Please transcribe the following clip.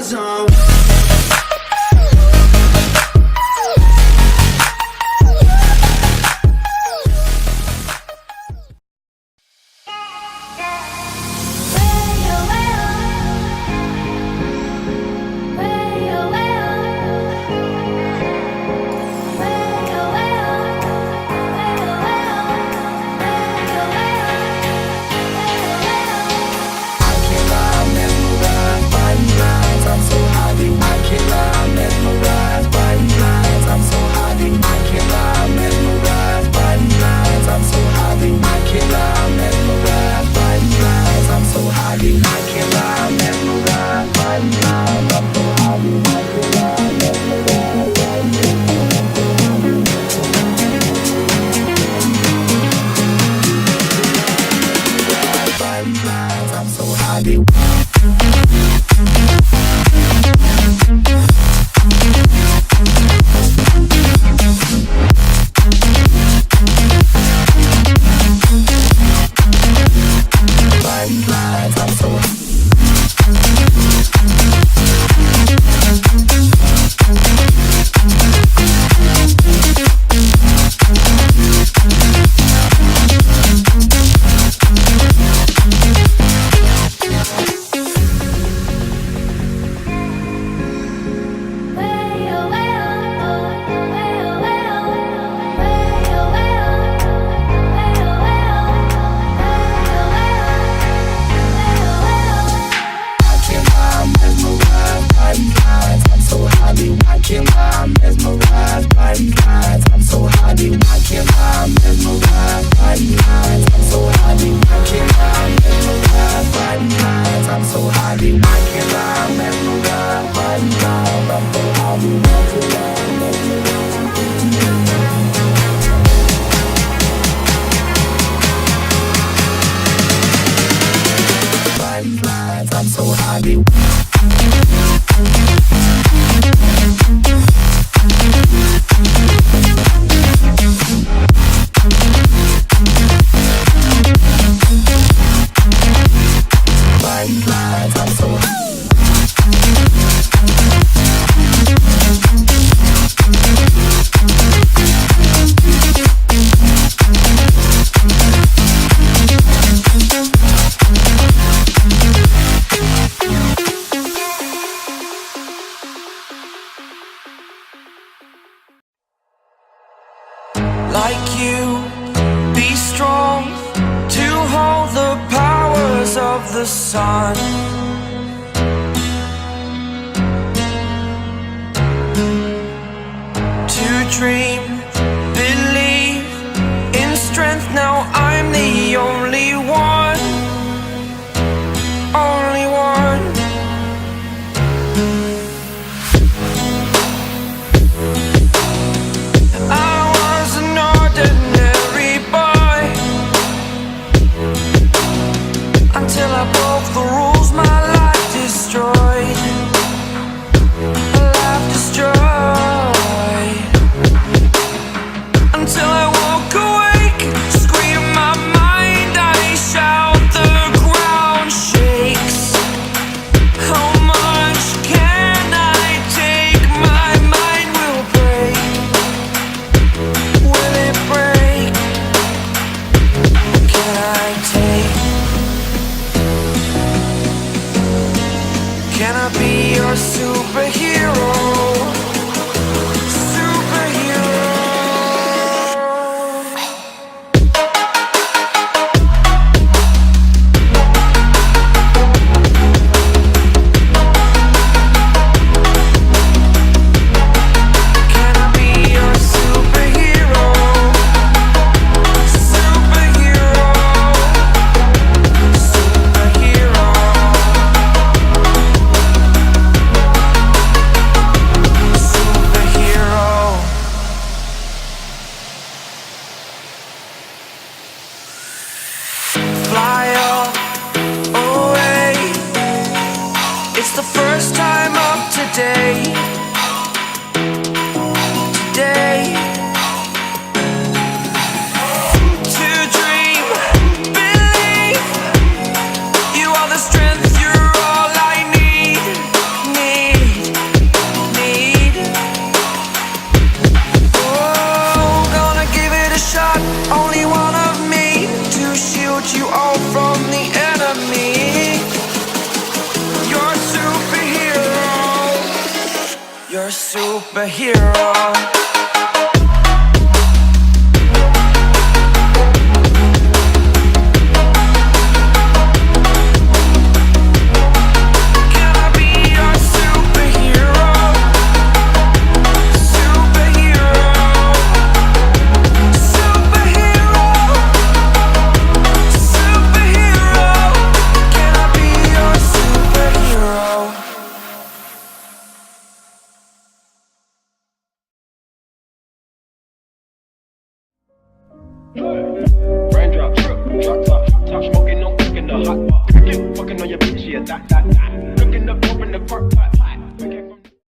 zone. Like you, be strong to hold the powers of the sun. To dream, believe in strength. Now I'm the only one, only one. Until I broke the rules, my life destroyed. Life destroyed. Until I woke awake, scream my mind, I shout, the ground shakes. How much can I take? My mind will break. Will it break? Can I take? Can I be your superhero? Superhero. Can I be your superhero? Superhero. Superhero. Fly away. It's the first time of today. Today. To dream, believe. You are the strength, you're all I need. superhero? Can I be your superhero? Superhero. Superhero. Superhero. Can I be your superhero? Raindrop, drop top, top smoking, no cooking the hot pot. Fucking on your bitch, yeah, that. Looking up, open the park.